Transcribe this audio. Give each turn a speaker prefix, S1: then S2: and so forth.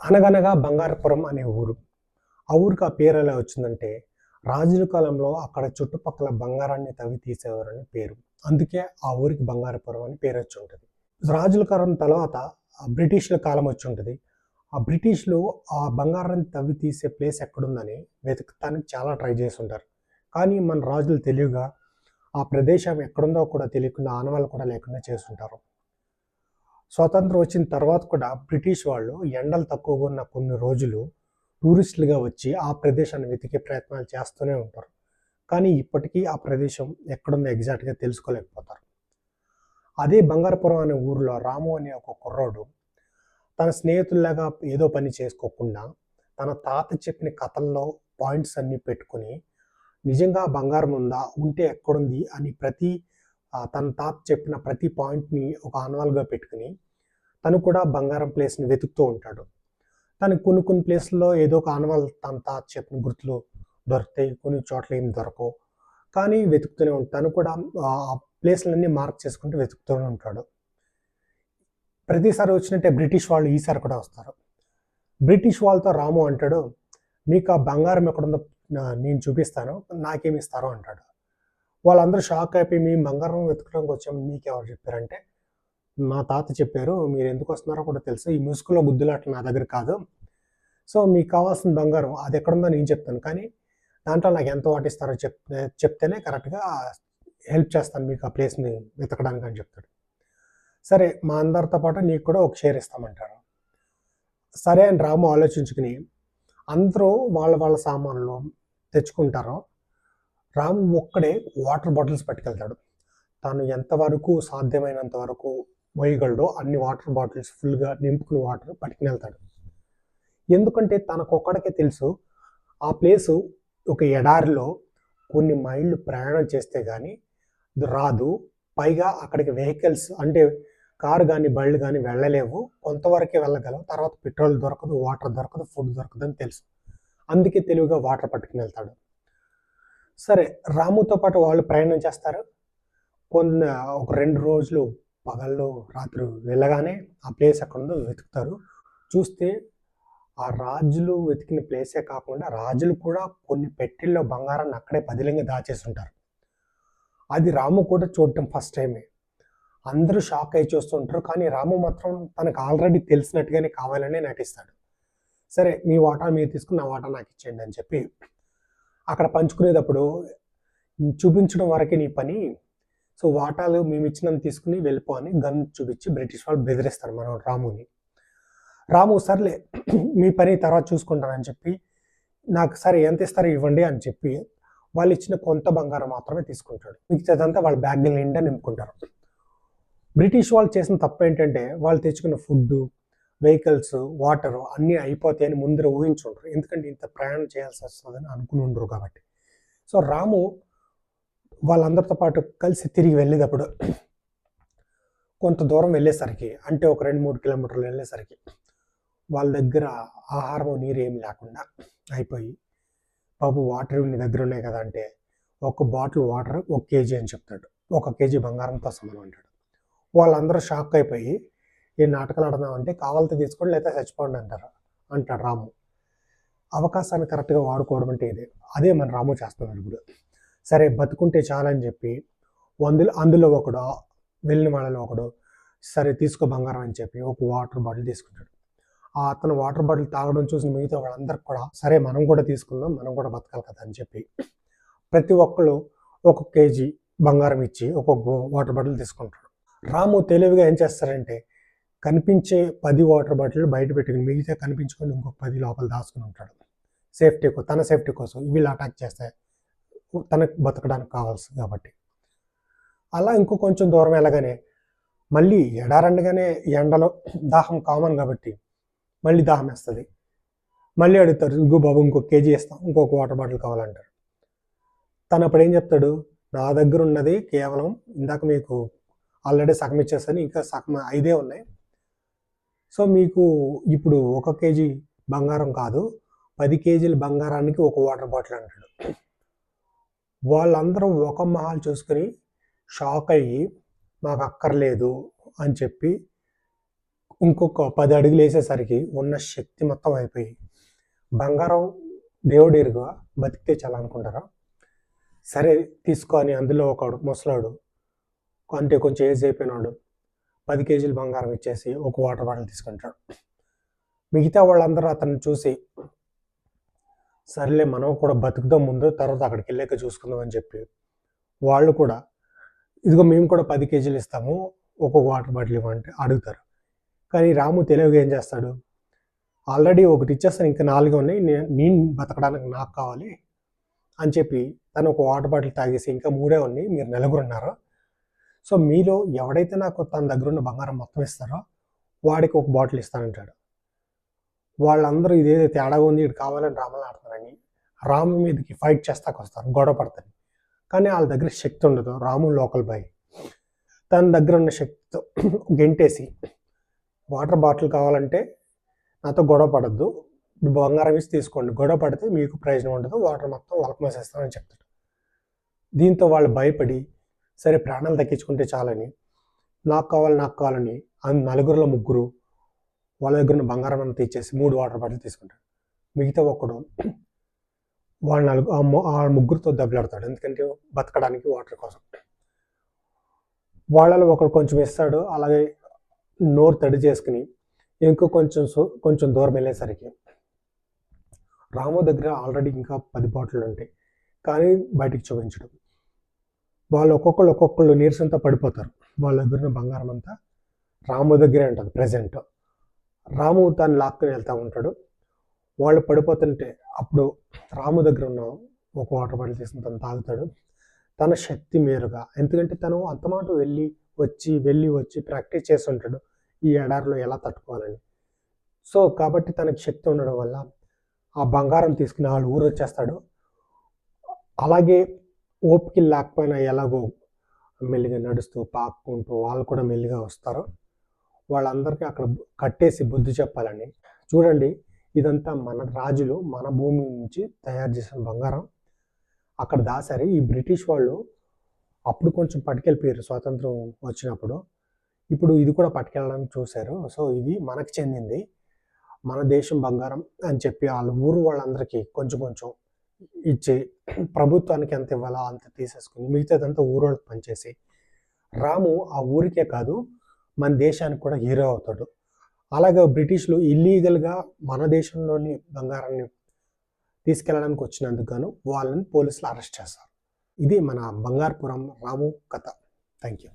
S1: అనగనగా బంగారపురం అనే ఊరు. ఆ ఊరికి ఆ పేరు ఎలా వచ్చిందంటే, రాజుల కాలంలో అక్కడ చుట్టుపక్కల బంగారాన్ని తవ్వి తీసేవారని పేరు. అందుకే ఆ ఊరికి బంగారపురం అని పేరొచ్చుంటది. రాజుల కాలం తర్వాత బ్రిటిష్‌ల కాలం వచ్చుంటది. ఆ బ్రిటిష్‌లు ఆ బంగారాన్ని తవ్వి తీసే ప్లేస్ ఎక్కడుందని వెతుకుతానికి చాలా ట్రై చేసుంటారు. కానీ మన రాజులు తెలివిగా ఆ ప్రదేశం ఎక్కడుందో కూడా తెలియకుండా ఆనవాళ్ళు కూడా లేకుండా చేసుంటారు. స్వాతంత్రం వచ్చిన తర్వాత కూడా బ్రిటిష్ వాళ్ళు ఎండలు తక్కువగా ఉన్న కొన్ని రోజులు టూరిస్టులుగా వచ్చి ఆ ప్రదేశాన్ని వెతికే ప్రయత్నాలు చేస్తూనే ఉంటారు. కానీ ఇప్పటికీ ఆ ప్రదేశం ఎక్కడుందో ఎగ్జాక్ట్‌గా తెలుసుకోలేకపోతారు. అదే బంగారపురం అనే ఊరిలో రాము అనే ఒక కుర్రోడు తన స్నేహితుల్లాగా ఏదో పని చేసుకోకుండా తన తాత చెప్పిన కథల్లో పాయింట్స్ అన్నీ పెట్టుకొని నిజంగా బంగారం ఉందా? ఉంటే ఎక్కడుంది? అని తన తాత చెప్పిన ప్రతి పాయింట్‌ని ఒక ఆనవాలుగా పెట్టుకొని తను కూడా బంగారం ప్లేస్‌ని వెతుకుతూ ఉంటాడు. తనకు కొన్ని కొన్ని ప్లేస్‌ల్లో ఏదో ఒక ఆనవాళ్ళు తన తాత చెప్పిన గుర్తులు దొరుకుతాయి. కొన్ని చోట్ల ఏమి దొరకవు. కానీ వెతుకుతూనే ఉంటాడు. తను కూడా ప్లేస్‌లన్నీ మార్క్ చేసుకుంటూ వెతుకుతూనే ఉంటాడు. ప్రతిసారి వచ్చినట్టే బ్రిటిష్ వాళ్ళు ఈసారి కూడా వస్తారు. బ్రిటిష్ వాళ్ళతో రాము అంటాడు, "మీకు ఆ బంగారం ఎక్కడుందో నేను చూపిస్తాను. నాకేమిస్తారు?" అంటాడు. వాళ్ళందరూ షాక్ అయిపోయి, "మేము బంగారం వెతకడానికి వచ్చాము. మీకెవరు చెప్పారంటే" మా తాత చెప్పారు. మీరెందుకు వస్తున్నారో కూడా తెలుసు. ఈ ముసుగులో గుద్దులాట నా దగ్గర కాదు. సో, మీకు కావాల్సిన బంగారం అదెక్కడుందో నేను చెప్తాను. కానీ దాంట్లో నాకు ఎంత వాటిస్తారో చెప్తేనే కరెక్ట్‌గా హెల్ప్ చేస్తాను మీకు ఆ ప్లేస్‌ని వెతకడానికి అని చెప్తాడు. సరే మా అందరితో పాటు నీకు కూడా ఒక షేర్ ఇస్తామంటారు. సరే అని రాము ఆలోచించుకొని అందరూ వాళ్ళ వాళ్ళ సామాన్లు తెచ్చుకుంటారు. రాము ఒక్కడే వాటర్ బాటిల్స్ పట్టుకెళ్తాడు. తాను ఎంతవరకు సాధ్యమైనంత వరకు మోయగలడో అన్ని వాటర్ బాటిల్స్ ఫుల్‌గా నింపుకుని వాటర్ పట్టుకునెళ్తాడు. ఎందుకంటే తనకొక్కడికే తెలుసు ఆ ప్లేసు ఒక ఎడారిలో కొన్ని మైళ్ళు ప్రయాణం చేస్తే గానీ రాదు. పైగా అక్కడికి వెహికల్స్ అంటే కారు గానీ, బళ్ళు గానీ వెళ్ళలేవు. కొంతవరకే వెళ్ళగలవు. తర్వాత పెట్రోల్ దొరకదు, వాటర్ దొరకదు, ఫుడ్ దొరకదని తెలుసు. అందుకే తెలివిగా వాటర్ పట్టుకునెళ్తాడు. సరే రాముతో పాటు వాళ్ళు ప్రయాణం చేస్తారు. కొన్న ఒక 2 రోజులు పగలు, రాత్రి వెళ్ళగానే ఆ ప్లేస్ ఎక్కడుందో వెతుకుతారు. చూస్తే ఆ రాజులు వెతికిన ప్లేసే కాకుండా రాజులు కూడా కొన్ని పెట్టెల్లో బంగారాన్ని అక్కడే పదిలంగా దాచేసుంటారు. అది రాము కూడా చూడటం ఫస్ట్ టైమే. అందరూ షాక్ అయ్యి చూస్తుంటారు. కానీ రాము మాత్రం తనకు ఆల్రెడీ తెలిసినట్టుగానే కావాలనే నటిస్తాడు. సరే మీ వాటా మీరు తీసుకొని నా వాటా నాకిచ్చేయండి అని చెప్పి అక్కడ పంచుకునేటప్పుడు చూపించడం వరకే నీ పని. సో వాటాలు మేమిచ్చినంత తీసుకొని వెళ్ళిపో అని గన్ చూపించి బ్రిటిష్ వాళ్ళు బెదిరిస్తారు మన రాముని. రాము సర్లే మీ పని తర్వాత చూసుకుంటానని చెప్పి నాకు సరే ఎంత ఇస్తారో ఇవ్వండి అని చెప్పి వాళ్ళు ఇచ్చిన కొంత బంగారం మాత్రమే తీసుకుంటాడు. మిగతాదంతా వాళ్ళ బ్యాగ్ నిండా నింపుకుంటారు. బ్రిటిష్ వాళ్ళు చేసిన తప్పు ఏంటంటే వాళ్ళు తెచ్చుకున్న ఫుడ్డు, వెహికల్స్, వాటరు అన్నీ అయిపోతాయని ముందర ఊహించుంటారు. ఎందుకంటే ఇంత ప్రయాణం చేయాల్సి వస్తుందని అనుకుని ఉండరు కాబట్టి. సో రాము వాళ్ళందరితో పాటు కలిసి తిరిగి వెళ్ళేటప్పుడు కొంత దూరం వెళ్ళేసరికి అంటే ఒక 2, 3 కిలోమీటర్లు వెళ్ళేసరికి వాళ్ళ దగ్గర ఆహారం, నీరు ఏమి లేకుండా అయిపోయి, బాబు వాటర్ నీ దగ్గర ఉన్నాయి కదా అంటే, ఒక బాటిల్ వాటర్ 1 కేజీ అని చెప్తాడు. 1 కేజీ బంగారంతో సమానం అంటాడు. వాళ్ళందరూ షాక్ అయిపోయి, "ఏం నాటకాలు ఆడుతున్నావంటే కావాలితే తీసుకోండి లేకపోతే చచ్చిపోండి" అంటాడు రాము. అవకాశాన్ని కరెక్ట్‌గా వాడుకోవడం అంటే ఇదే. అదే మన రాము చేస్తున్నాడు ఇప్పుడు. సరే బతుకుంటే చాలని చెప్పి అందులో ఒకడు వెళ్ళిన వాళ్ళలో ఒకడు సరే తీసుకో బంగారం అని చెప్పి ఒక వాటర్ బాటిల్ తీసుకుంటాడు. అతను వాటర్ బాటిల్ తాగడం చూసిన మిగతా వాళ్ళందరికి కూడా సరే మనం కూడా తీసుకుందాం, మనం కూడా బతకాలి కదా అని చెప్పి ప్రతి ఒక్కళ్ళు 1 కేజీ బంగారం ఇచ్చి ఒక్కొక్క వాటర్ బాటిల్ తీసుకుంటాడు. రాము తెలివిగా ఏం చేస్తారంటే కనిపించే 10 వాటర్ బాటిల్ బయట పెట్టుకుని మిగతా కనిపించకుండా ఇంకొక 10 లోపల దాచుకుని ఉంటాడు. తన సేఫ్టీ కోసం వీళ్ళు అటాక్ చేస్తే తనకు బతకడానికి కావాల్సి కాబట్టి. అలా ఇంకో కొంచెం దూరం వెళ్ళగానే మళ్ళీ ఎడారండగానే ఎండలో దాహం కామన్ కాబట్టి మళ్ళీ దాహం వేస్తుంది. మళ్ళీ అడుగుతారు, "ఇగో బాబు ఇంకొక కేజీ ఇస్తాం, ఇంకొక వాటర్ బాటిల్ కావాలంటారు." తను అప్పుడు ఏం చెప్తాడు, "నా దగ్గర ఉన్నది కేవలం ఇందాక మీకు ఆల్రెడీ సగం ఇచ్చేసాను, ఇంకా సగం 5 ఉన్నాయి. సో మీకు ఇప్పుడు 1 కేజీ బంగారం కాదు 10 కేజీల బంగారానికి ఒక వాటర్ బాటిల్" అంటాడు. వాళ్ళందరూ ఒక మొహాలు చూసుకొని షాక్ అయ్యి మాకు అక్కర్లేదు అని చెప్పి ఇంకొక 10 అడుగులు వేసేసరికి ఉన్న శక్తి మొత్తం అయిపోయి బంగారం దేవుడు ఎరుగా బతికితే చాలా అనుకుంటారా. సరే తీసుకొని అందులో ఒకడు ముసలాడు అంటే కొంచెం ఏజ్ అయిపోయినాడు 10 కేజీలు బంగారం ఇచ్చేసి ఒక వాటర్ బాటిల్ తీసుకుంటాడు. మిగతా వాళ్ళందరూ అతన్ని చూసి సర్లే మనం కూడా బతుకుదాం ముందు, తర్వాత అక్కడికి వెళ్ళాక చూసుకుందాం అని చెప్పి వాళ్ళు కూడా ఇదిగో మేము కూడా 10 కేజీలు ఇస్తాము, ఒక వాటర్ బాటిల్ ఇవ్వండి అడుగుతారు. కానీ రాము తెలివిగా ఏం చేస్తాడు, ఆల్రెడీ ఒకటి ఇచ్చేస్తాను, ఇంకా 4 ఉన్నాయి, నేను బతకడానికి నాకు కావాలి అని చెప్పి తను ఒక వాటర్ బాటిల్ తాగేసి ఇంకా 3 ఉన్నాయి, మీరు నలుగురు ఉన్నారు, సో మీలో ఎవడైతే నాకు తన దగ్గర ఉన్న బంగారం మొత్తం ఇస్తారో వాడికి ఒక బాటిల్ ఇస్తానంటాడు. వాళ్ళందరూ ఇదేదో తేడాగా ఉంది, ఇటు కావాలని రాములు ఆడుతున్నారని రాము మీదకి ఫైట్ చేస్తాకు వస్తారు, గొడవ పడతారు. కానీ వాళ్ళ దగ్గర శక్తి ఉండదు. రాము లోకల్ బాయ్ తన దగ్గర ఉన్న శక్తితో గెంటేసి వాటర్ బాటిల్ కావాలంటే నాతో గొడవ పడద్దు, బంగారం ఇచ్చి తీసుకోండి, గొడవ పడితే మీకు ప్రయోజనం ఉండదు, వాటర్ మొత్తం వలకమేసేస్తానని చెప్తాడు. దీంతో వాళ్ళు భయపడి సరే ప్రాణాలు దక్కించుకుంటే చాలని నాకు కావాలని నలుగురిలో ముగ్గురు వాళ్ళ దగ్గర ఉన్న బంగారం అంతా ఇచ్చేసి 3 వాటర్ బాటిల్ తీసుకుంటాడు. మిగతా ఒక్కడు వాళ్ళ ఆ ముగ్గురితో దెబ్బలాడతాడు, ఎందుకంటే బతకడానికి వాటర్ కోసం. వాళ్ళలో ఒకడు కొంచెం ఇస్తాడు, అలాగే నోరు తడి చేసుకుని ఇంకో కొంచెం దూరం వెళ్ళేసరికి రాము దగ్గర ఆల్రెడీ ఇంకా 10 బాటిల్ ఉంటాయి, కానీ బయటికి చూపించడం. వాళ్ళు ఒక్కొక్కళ్ళు నీరసంతో పడిపోతారు. వాళ్ళ దగ్గర బంగారం అంతా రాము దగ్గరే ఉంటుంది ప్రజెంట్. రాము తను లాక్కుని వెళ్తూ ఉంటాడు. వాళ్ళు పడిపోతుంటే అప్పుడు రాము దగ్గర ఉన్న ఒక వాటర్ బాటిల్ తీసుకుని తను తాగుతాడు తన శక్తి మేరుగా. ఎందుకంటే తను అంతమాట వెళ్ళి వచ్చి ప్రాక్టీస్ చేస్తుంటాడు ఈ ఎడారిలో ఎలా తట్టుకోవాలని. సో కాబట్టి తనకి శక్తి ఉండడం వల్ల ఆ బంగారం తీసుకుని వాళ్ళు ఊరు వచ్చేస్తాడు. అలాగే ఓపిక లేకపోయినా ఎలాగో మెల్లిగా నడుస్తూ పాక్కుంటూ వాళ్ళు కూడా మెల్లిగా వస్తారు. వాళ్ళందరికీ అక్కడ కట్టేసి బుద్ధి చెప్పాలని. చూడండి, ఇదంతా మన రాజులు మన భూమి నుంచి తయారు చేసిన బంగారం అక్కడ దాసారు. ఈ బ్రిటిష్ వాళ్ళు అప్పుడు కొంచెం పట్టుకెళ్ళిపోయారు స్వాతంత్రం వచ్చినప్పుడు, ఇప్పుడు ఇది కూడా పట్టుకెళ్ళడానికి చూశారు. సో ఇది మనకు చెందింది, మన దేశం బంగారం అని చెప్పి వాళ్ళ ఊరు వాళ్ళందరికీ కొంచెం ఇచ్చి ప్రభుత్వానికి ఎంత ఇవ్వాలో అంత తీసేసుకుని మిగతాదంతా ఊరు వాళ్ళకి పనిచేసి రాము ఆ ఊరికే కాదు మన దేశానికి కూడా హీరో అవుతాడు. అలాగే బ్రిటిష్లు ఇల్లీగల్గా మన దేశంలోని బంగారాన్ని తీసుకెళ్ళడానికి వచ్చినందుకు గాను వాళ్ళని పోలీసులు అరెస్ట్ చేస్తారు. ఇది మన బంగారుపురం రాము కథ. Thank you.